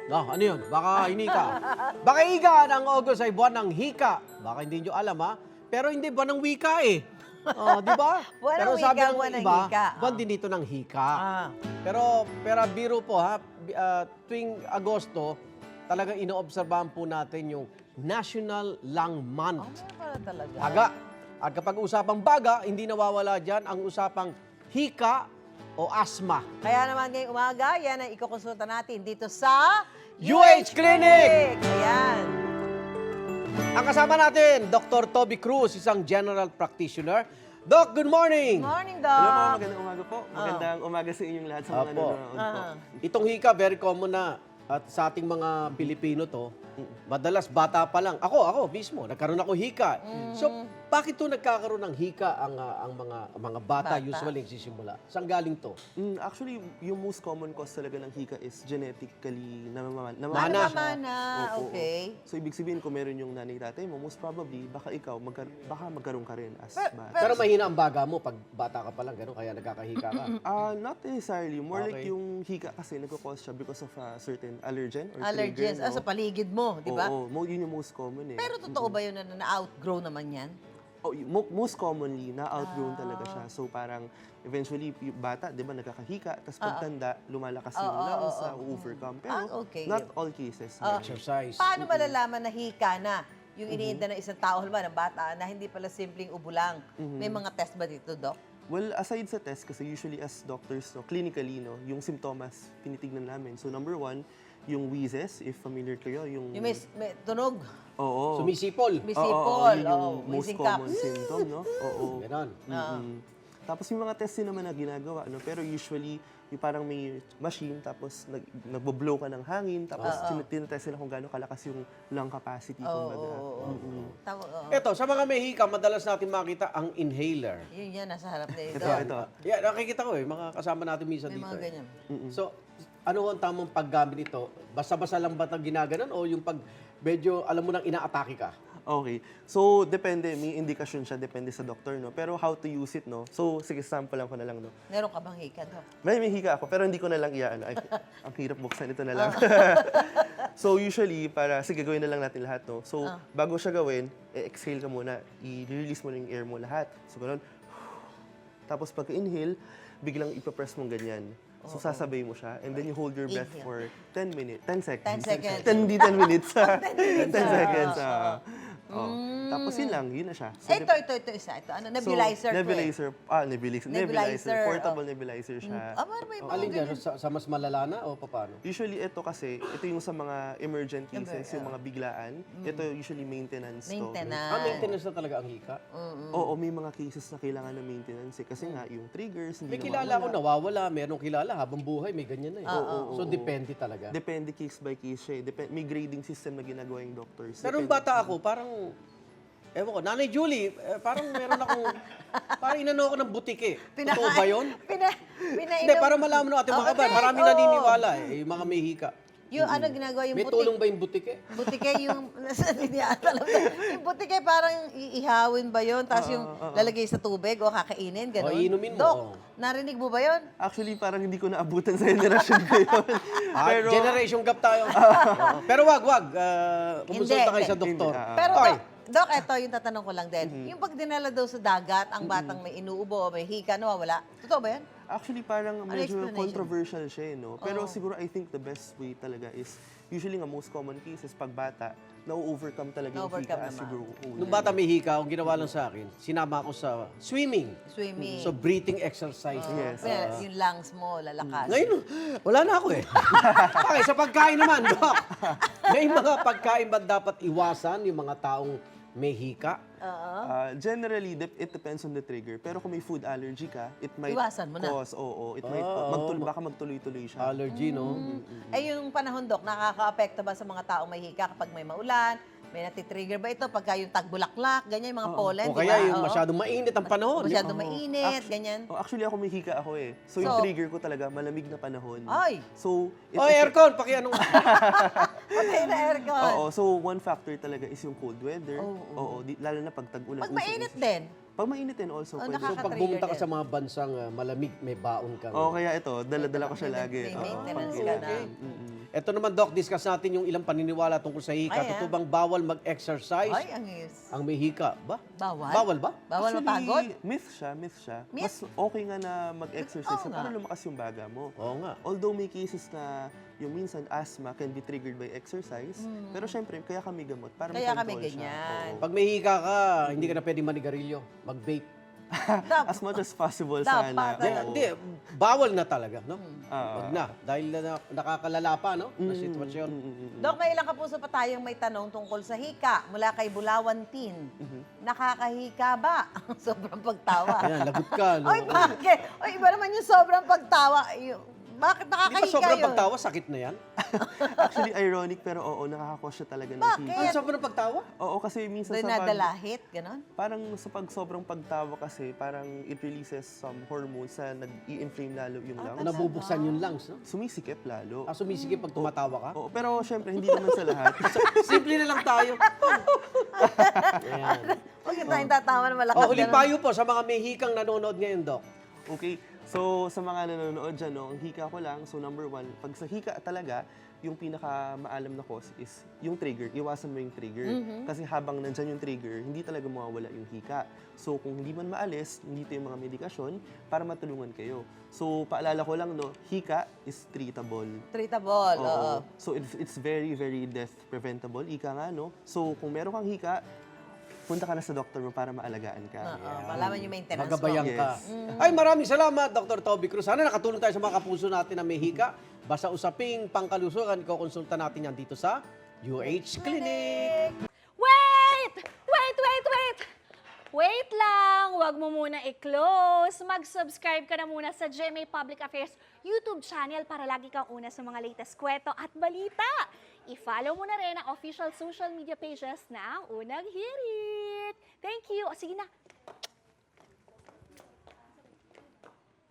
No, ano yun? Baka hinika. Baka higa ng August ay buwan ng hika. Baka hindi nyo alam ha. Pero hindi buwan ng wika eh. Oh, di ba? Buwan ng Pero wika, sabi ng buwan ng iba, hika. buwan din dito ng hika. Ah. Pero biro po ha, tuwing Agosto, talagang inoobserbahan po natin yung National Lung Month. Para talaga. Baga. At kapag usapang baga, hindi nawawala dyan ang usapang hika o asthma. Kaya naman ngayong umaga, yan ang ikukonsulta natin dito sa UH Clinic! Ayan. Ang kasama natin, Dr. Toby Cruz, isang general practitioner. Doc, good morning! Morning, Hello po, Doc. magandang umaga po. Magandang umaga sa inyong lahat sa mga Apo. nanonood po. Itong hika, very common na. At sa ating mga Pilipino to, madalas bata pa lang. Ako mismo, nagkaroon ako hika. So, bakit to nagkakaroon ng hika ang mga bata, Bata. usually nagsisimula? Saan galing to? Actually, yung most common cause talaga ng hika is genetically Mana. Naman na, Opo, okay. So, ibig sabihin, kung meron yung nanay-tatay mo, most probably, baka ikaw, baka magkaroon ka rin as bata. Pero mahina ang baga mo pag bata ka pa lang, gano'n, kaya nagkakahika ka. Not necessarily. More like Okay. yung hika kasi nagkakause siya because of a certain allergen or Allergens. trigger. Sa paligid mo, di ba? Oo, yun yung most common eh. Pero totoo ba yun na na-outgrow naman yan? Oh, most commonly, na-outgrown talaga siya. So parang eventually, yung bata, di ba, nagkakahika, tapos pagtanda, lumalakas yung lungs, overcome. Pero okay. not all cases. Exercise. Paano malalaman na hika na yung iniinda ng isang tao, halimbawa ng bata, na hindi pala simpleng ubo lang? May mga test ba dito, Doc? Well, aside sa test, kasi usually as doctors, no, clinically, no, yung simptomas, tinitignan namin. So number one, yung wheezes, if familiar kayo, yung... Yung may tunog, Oo. Sumisipol. may Oo, sipol, yun yung most wheezing common cough. symptom, no? Oo. Ganon. Tapos yung mga test din naman na ginagawa, no? Pero usually, yung parang may machine, tapos nagbo-blow ka ng hangin, tapos tinetest nila kung gaano kalakas yung lung capacity, kumbaga. Ito, sa mga may hika, madalas natin makita ang inhaler. Yun yan, nasa harap na ito. Ito. Yeah, nakikita ko mga kasama natin minsan May dito. mga ganyan. So, ano ang tamang paggamit nito? Basta-basta lang ba ito ginaganon o yung pag medyo alam mo nang inaatake ka? Okay. So, depende. May indikasyon siya. Depende sa doktor, no? Pero how to use it, no? So, sige, sample lang ko na lang, no? Meron ka bang hika, Doc? May hika ako, pero hindi ko na lang iyaano. Ay, ang hirap buksan ito na lang. So, usually, sige, gawin na lang natin lahat, no? So, bago siya gawin, exhale ka muna. I-release mo na yung air mo lahat. So, ganun. Tapos, pagka-inhale, biglang ipapress mong ganyan. So, sasabay mo siya. And then, you hold your breath for 10 minutes. 10 seconds. 10 seconds. 10 minutes. 10 seconds. Tapos, yun na siya. So, Ito isa. Ito, ano, nebulizer. Nebulizer. Nebulizer. Nebulizer, Portable nebulizer siya. Pero may mga Alin ganyan. dyan? Sa mas malala na o paano? Usually, ito kasi, ito yung sa mga emergent cases, yung mga biglaan. Ito usually maintenance to. Maintenance na talaga ang hika? Oo, may mga cases na kailangan ng maintenance eh. Kasi nga, yung triggers, May hindi kilala ko nawawala, merong kilala habang buhay, may ganyan na eh. So, depende talaga. Depende case by case siya eh. May grading system na ginagawa yung doctors. Pero nung bata ako, parang, ewan ko, Nanay Julie, parang meron akong, parang inano ako ng butike. Totoo ba yun? Hindi, para malaman ng ating mga kabayan, maraming naniniwala eh, yung mga may hika. Yung ano ginagawa yung May tulong ba yung butike? Butike yung, hindi ata alam ko. Yung butike parang iihawin ba yun? Tapos yung lalagay sa tubig o kakainin, gano'n? O, iinumin mo, Doc, o. narinig mo ba yun? Actually, parang hindi ko naabutan sa generation ko yun. Pero, generation gap tayo. Oo. Pero wag. Kumonsulta kayo Hindi, sa doktor. Pero Okay. Doc, eto yung tatanong ko lang din. Yung pag dinala daw sa dagat, ang batang may inuubo o may hika, nawawala. Totoo ba yan? Actually, parang medyo explanation? controversial siya, no? Pero siguro, I think the best way talaga is, usually nga most common cases, pag bata, na-overcome talaga yung hika Na-overcome as you naman. grow older. Nung bata may hika, ang ginawa lang sa akin, sinama ako sa swimming. Swimming. So, breathing exercise. Yes. Yung lungs mo, lalakas. Ngayon, wala na ako eh. Okay, sa pagkain naman, Doc. May mga pagkain ba dapat iwasan yung mga taong may hika? Generally, it depends on the trigger. Pero kung may food allergy ka, it might Iwasan mo na. cause, it might baka magtuloy-tuloy siya. Allergy, no? Eh, yung panahon, Doc, nakaka-apekto ba sa mga taong may hika kapag may maulan? May natitrigger ba ito pagka yung tagbulaklak, ganyan, yung mga pollen, O di ba? kaya yung Oo. masyadong mainit ang panahon. Masyadong mainit, ganyan. Actually, ako may hika ako eh. So, yung So- trigger ko talaga, malamig na panahon. Ay! So, O, aircon, pakianong. Patay na aircon. Oo, so one factor talaga is yung cold weather. Oo, lalo na pag tag-ulan. Pag mainit din. Pag mainitin also, Oh, pwede. So pag Nakaka-trigger pumunta ka din. sa mga bansang malamig, may baon kang... Oo, kaya ito, dala-dala ko siya May- lagi. may Oo, maintenance pag- ka na. Ito naman, Doc, discuss natin yung ilang paniniwala tungkol sa hika. Ay, Totoo bang bawal mag-exercise Ay, ang is. ang may hika? Ba? Bawal? Bawal ba? Bawal Actually, mapagod? myth siya. Myth? Mas okay nga na mag-exercise Oo para nga. lumakas yung baga mo. Oo nga. Although may cases na yung minsan asthma can be triggered by exercise, pero syempre, kaya kami gamot para Kaya kami makontrol siya. ganyan. Oo. Pag may hika ka, hindi ka na pwede manigarilyo. Mag-vape. As much as possible Dapat sana. talaga. Oo. Hindi, bawal na talaga, no? Ah. Wag na. Dahil nakakalala pa, no? Na sitwasyon. Dok, may ilang kapuso pa tayong may tanong tungkol sa hika mula kay Bulawan Tin. Nakakahika ba? Sobrang pagtawa. Ayan, lagot ka, no? Oy, bakit? Oy, iba naman yung sobrang pagtawa. Bakit Hindi ba nakakahika sobrang yun? pagtawa? Sakit na yan? Actually, ironic, pero oo, nakakakos siya talaga ng Bakit? hika. Ano sobrang pagtawa? Oo, kasi minsan Doon sa nadalahit, gano'n? parang sa pag sobrang pagtawa kasi, parang it releases some hormones na nag-i-inflame lalo yung lungs. Nabubuksan yung lungs, no? Sumisikip lalo. Sumisigip pag tumatawa ka? Oo, pero syempre, hindi naman sa lahat. Simple na lang tayo. Ayan. Huwag yung tayong tatawa na malakas. Huling ganun. payo po sa mga may hikang nanonood ngayon, Doc. Okay, so sa mga nanonood dyan, no, ang hika ko lang, so number one, pag sa hika talaga, yung pinaka-maalam na cause is yung trigger. Iwasan mo yung trigger. Kasi habang nandyan yung trigger, hindi talaga mawawala yung hika. So kung hindi man maalis, nandito yung mga medikasyon para matulungan kayo. So paalala ko lang, no, hika is treatable. Treatable, oo. So it's very, very death preventable. Ika nga, no? So kung meron kang hika, punta ka na sa doktor mo para maalagaan ka. Oo, malaman yung maintenance Magabayan mo. ka. Ay, maraming salamat, Dr. Toby Cruz. Sana nakatulong tayo sa mga kapuso natin na may hika. Basta usaping pangkalusugan, kukonsulta natin yan dito sa UH Clinic. Wait! Wait, wait, wait! Wait lang! Huwag mo muna i-close. Mag-subscribe ka na muna sa GMA Public Affairs YouTube channel para lagi kang una sa mga latest kwento at balita. I-follow mo na rin ang official social media pages ng Unang Hirit. Thank you. O sige na,